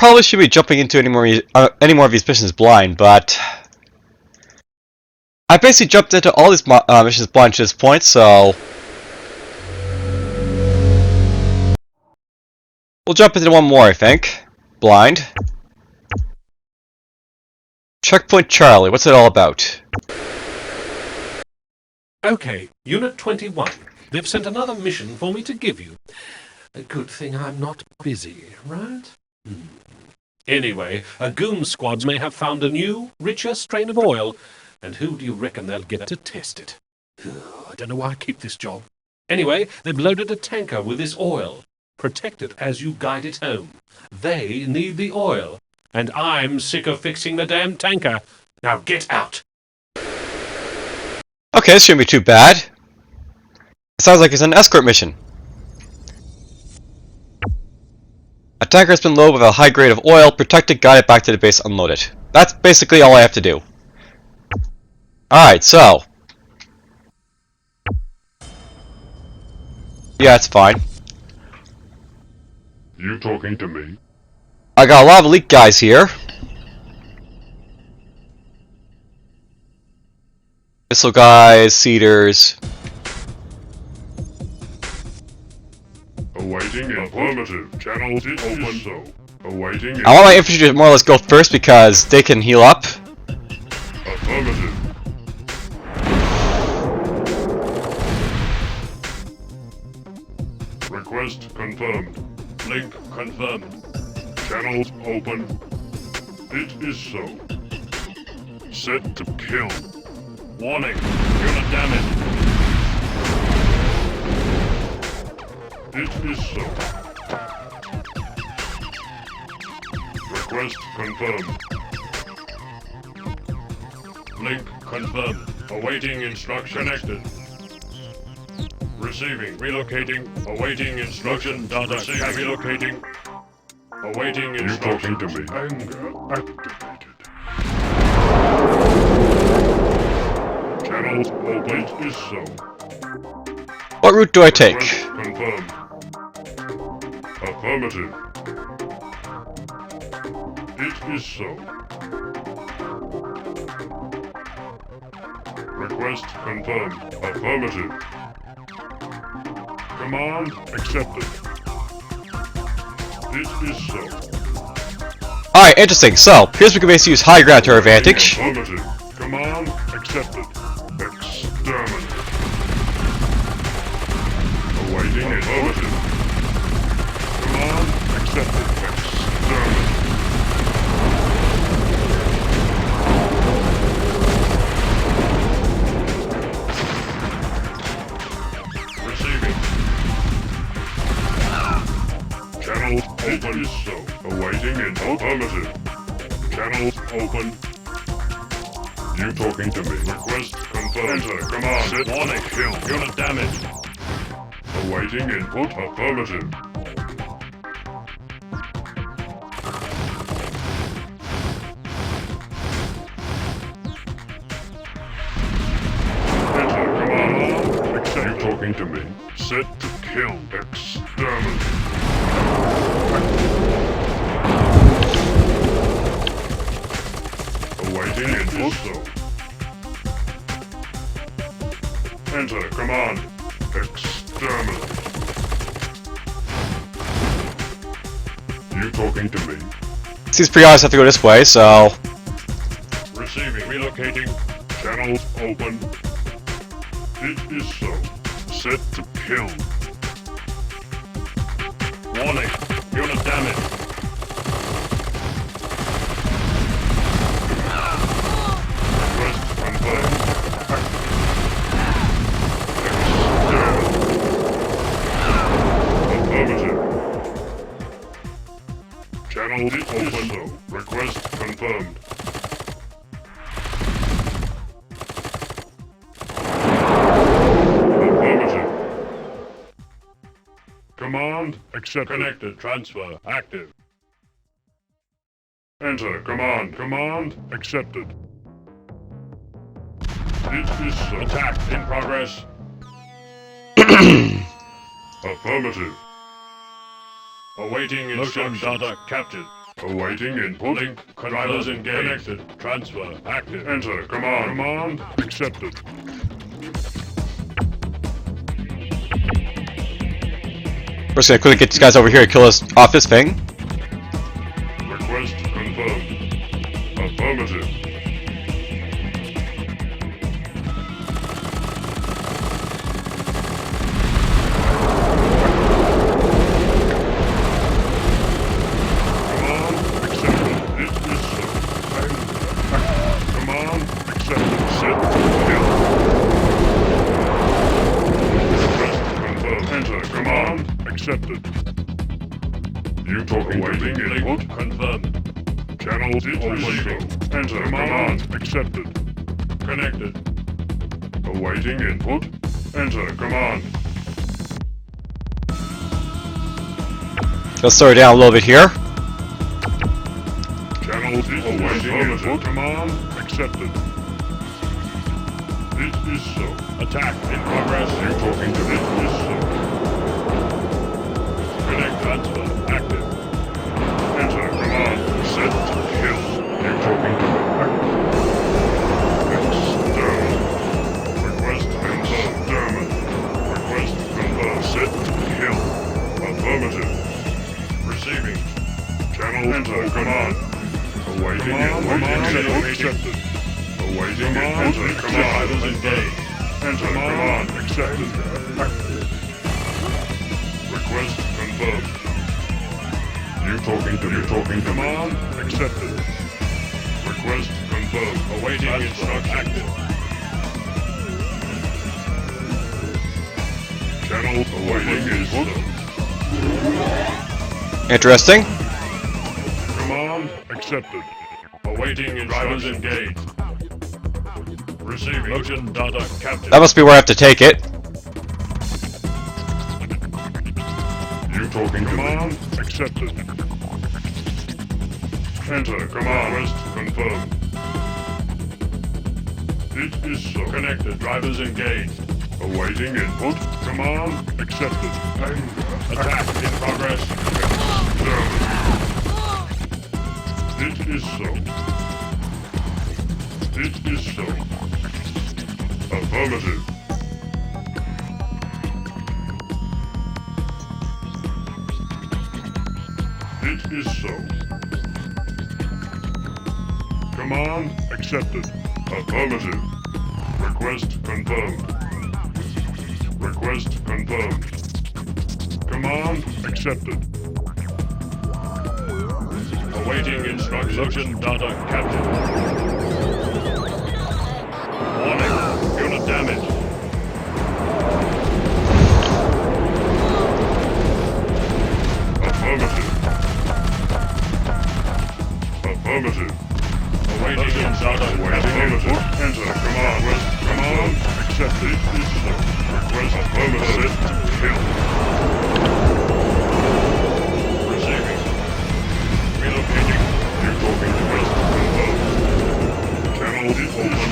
probably should be jumping into any more of these missions blind, but I basically jumped into all these missions blind to this point, so we'll jump into one more, I think. Blind. Checkpoint Charlie, what's it all about? Okay, Unit 21. They've sent another mission for me to give you. A good thing I'm not busy, right? Anyway, a goon squads may have found a new, richer strain of oil, and who do you reckon they'll get to test it? I don't know why I keep this job. Anyway, they've loaded a tanker with this oil. Protect it as you guide it home. They need the oil, and I'm sick of fixing the damn tanker. Now get out! Okay, this shouldn't be too bad. It sounds like it's an escort mission. A tanker has been loaded with a high grade of oil. Protect it, guide it back to the base, unload it. That's basically all I have to do. Alright, so. Yeah, it's fine. You talking to me? I got a lot of elite guys here. Missile guys, cedars. Awaiting affirmative. Channels open. So. Awaiting. I want my infantry to more or less go first because they can heal up. Affirmative. Request confirmed. Link confirmed. Channels open. It is so. Set to kill. Warning. Unit damage. It is so. Request confirmed. Link confirmed. Awaiting instruction. Connected. Receiving. Relocating. Awaiting instruction. Data. Relocating. Awaiting instruction. You talking to me? Anger activated. Channels open. It is so. What route do I take? Request confirmed. Affirmative. It is so. Request confirmed. Affirmative. Command accepted. It is so. Alright, interesting. So, here's we can basically use high ground to our advantage. Affirmative. Command accepted. Exterminate. Awaiting affirmative. Command accepted. Exterminate. Receiving. Channels open. Is so. Awaiting in affirmative. Channels open. You talking to me? Request confirmed. Enter. Command. Set. Warning. Kill. Unit damage. Awaiting input. Affirmative. Enter. Command. Accept. You talking to me? Set to kill. Exterminate. Awaiting input. So. Enter. Command. Exterminate. You talking to me? Seems pretty obvious I have to go this way, so. Receiving. Relocating. Channels open. It is so. Set to kill. Warning. Unit damage. Request confirmed. Affirmative. Channel open. So. Request confirmed. Affirmative. Command accepted. Connected. Transfer active. Enter. Command. Command accepted. It is so. Attack in progress. Affirmative. Awaiting instruction. Data captured. Awaiting input. Link drivers engaged. Connected. Transfer active. Enter. Command. Accepted. We're just gonna quickly get these guys over here and kill us off this thing. Request confirmed. Affirmative. Command accepted. Set. Kill. Request confirmed. Enter. Command accepted. You talking waiting input? Confirmed. Channel overloading. Enter. Command accepted. Connected. Awaiting input. Enter. Command. Let's slow her down a little bit here. Channel awaiting input. Command accepted. It is so. Attack in progress. You talking to it is so. Connect transfer active. Enter. Command. Set. Kill. You talking to it. External. Request confirmed. Request confirmed. Set. Kill. Affirmative. Receiving. Channel enter. Command. Awaiting input. Accepted. Awaiting input. Command. Drivers engaged. Enter. Command. Accepted. Request confirmed. You talking to command. Accepted. Request confirmed. Awaiting instruction active. Channel awaiting input. Interesting. Command accepted. Awaiting drivers engaged. Receiving. Motion data captured. That must be where I have to take it. You talking command accepted. Enter command. Request confirmed. It is so. Connected. Drivers engaged. Awaiting input. Command accepted. Attack in progress. It is so. It is so. Affirmative. It is so. Command accepted. Affirmative. Request confirmed. Request confirmed. Command accepted. Awaiting instruction. Motion data captured. Warning. Unit damage. Affirmative. Affirmative. Awaiting instruction. Affirmative. Enter. Command. Command accepted. Request affirmative. Kill. Receiving. Relocating. You talking to West confirmed. Channel open.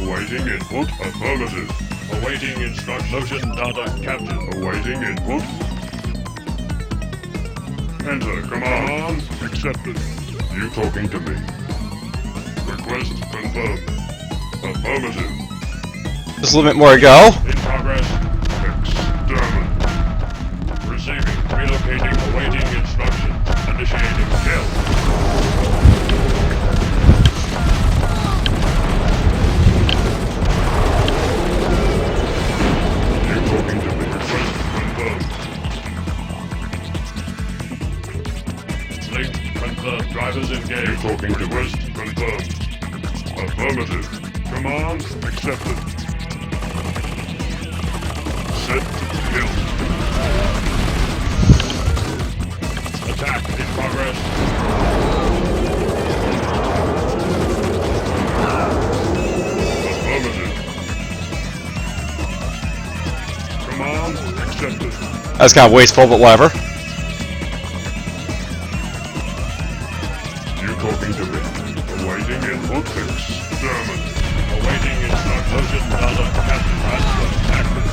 Awaiting input. Affirmative. Awaiting instruction. Motion data captured. Awaiting input. Enter. Command accepted. You talking to me. Request confirmed. Affirmative. Just a little bit more to go. In progress. Exterminate. Receiving. Relocating. Awaiting instruction. Initiating kill. You talking to me. Request confirmed. Link confirmed. Drivers You engaged. talking to West confirmed. Affirmative. Command accepted. Set to kill. Attack in progress. Affirmative. Command accepted. That's kind of wasteful, but whatever. You talking to me. Awaiting input. Exterminate. Awaiting instruction. Motion data captured. Transfer active.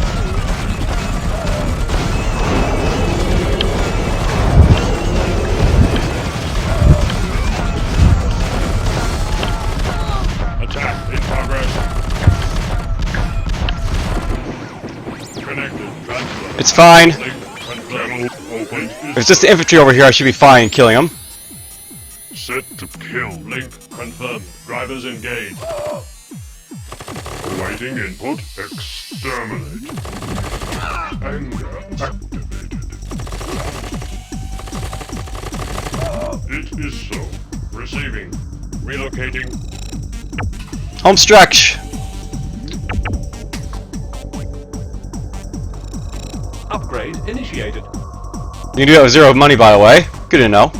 fine. Link confirmed. Open. If it's just the infantry over here, I should be fine killing them. Set to kill. Link confirmed. Drivers engaged. Awaiting input. Exterminate. Anger activated. It is so. Receiving. Relocating. Home stretch. Upgrade initiated. You can do that with 0 money, by the way. Good to know.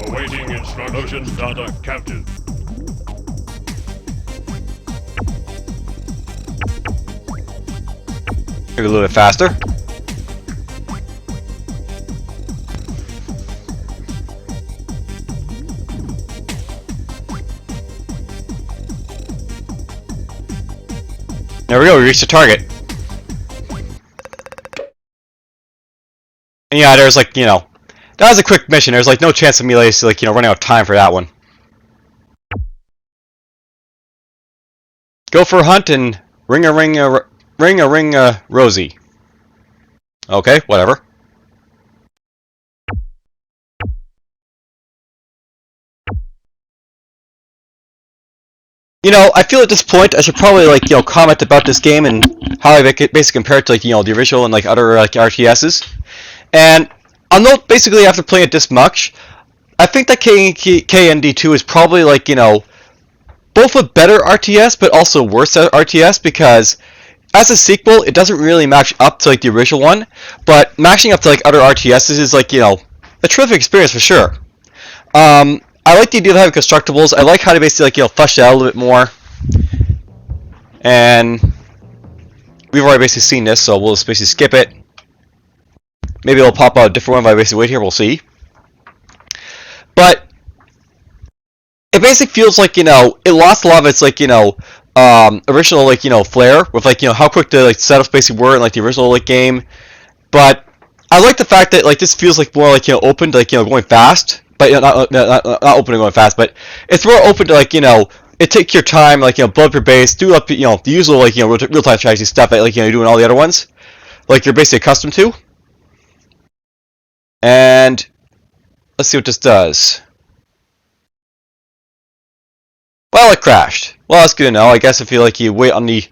Awaiting instructions. Data captive. Maybe a little bit faster. There we go, we reached the target. And yeah, there's like, you know, that was a quick mission. There's like no chance of me like, you know, running out of time for that one. Go for a hunt and ring a Rosie. Okay, whatever. You know, I feel at this point I should probably like, you know, comment about this game and how I basically compare it to like, you know, the original and like other like RTSs. And I'll note basically after playing it this much, I think that KKND 2 is probably like, you know, both a better RTS but also worse RTS, because as a sequel it doesn't really match up to like the original one, but matching up to like other RTSs is like, you know, a terrific experience for sure. I like the idea of having constructibles. I like how they basically like, you know, flesh it out a little bit more. And we've already basically seen this, so we'll just basically skip it. Maybe it'll pop out a different one if I basically wait here, we'll see. But it basically feels like, you know, it lost a lot of its like, you know, original like, you know, flair with like, you know, how quick the like setups basically were in like the original like game. But I like the fact that like this feels like more like, you know, open to like, you know, going fast. But you know, not open to going fast, but it's more open to like, you know, it take your time, like, you know, build up your base, do up, you know, the usual like, you know, real-time strategy stuff that like, you know, you're doing all the other ones, like you're basically accustomed to. And let's see what this does. Well, it crashed. Well, that's good to know. I guess if you like, you wait on the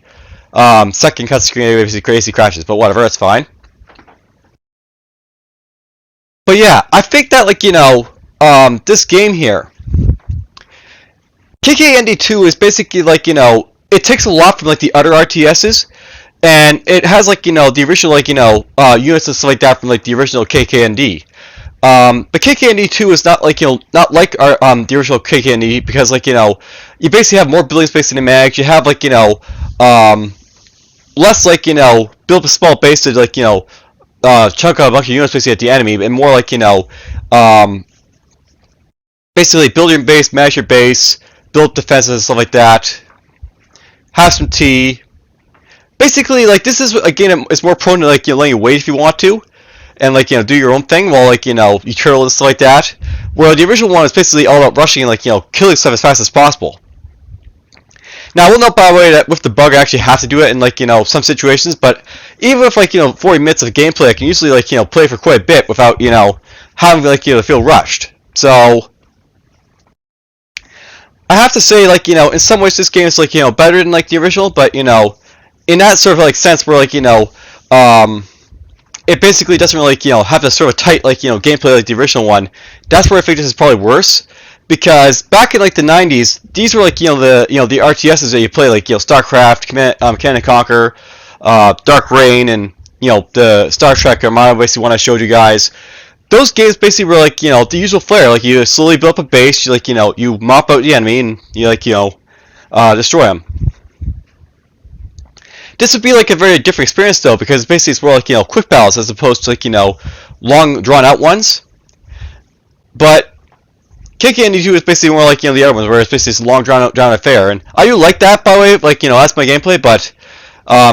second cut screen, it basically crazy crashes, but whatever, that's fine. But yeah, I think that like, you know, this game here, KKND 2 is basically like, you know, it takes a lot from like the other RTSs, and it has like, you know, the original like, you know, units and stuff like that from like the original KKND. But KKND 2 is not like, you know, not like our the original KKND, because like, you know, you basically have more building space in the mag. You have like, you know, less like, you know, build a small base to like, you know, chunk out a bunch of units basically at the enemy, and more like, you know, basically build your base, manage your base, build defenses and stuff like that. Have some tea. Basically, like, this is, again, it's more prone to like, you know, letting you wait if you want to, and like, you know, do your own thing while like, you know, you turtle and stuff like that. Where the original one is basically all about rushing and like, you know, killing stuff as fast as possible. Now, I will note, by the way, that with the bug, I actually have to do it in, like, you know, some situations, but even with, like, you know, 40 minutes of gameplay, I can usually, like, you know, play for quite a bit without, you know, having, like, you know, feel rushed. So, I have to say, like, you know, in some ways this game is, like, you know, better than, like, the original, but, you know, in that sort of, like, sense where, like, you know, it basically doesn't really, like, you know, have this sort of tight, like, you know, gameplay like the original one. That's where I think this is probably worse. Because back in like the 90s, these were like, you know, the RTSs that you play, like, you know, StarCraft, Command and Conquer, Dark Reign, and, you know, the Star Trek Armada, basically one I showed you guys. Those games basically were like, you know, the usual flair. Like, you slowly build up a base, you, like, you know, you mop out the enemy, and you, like, you know, destroy them. This would be like a very different experience though, because basically it's more like, you know, quick battles as opposed to like, you know, long drawn out ones. But KKND 2 is basically more like, you know, the other ones, where it's basically this long drawn out affair, and I do like that, by the way. Like, you know, that's my gameplay, but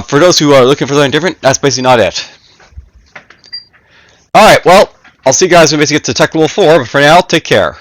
for those who are looking for something different, that's basically not it. Alright, well, I'll see you guys when we basically get to Tech Level 4, but for now, take care.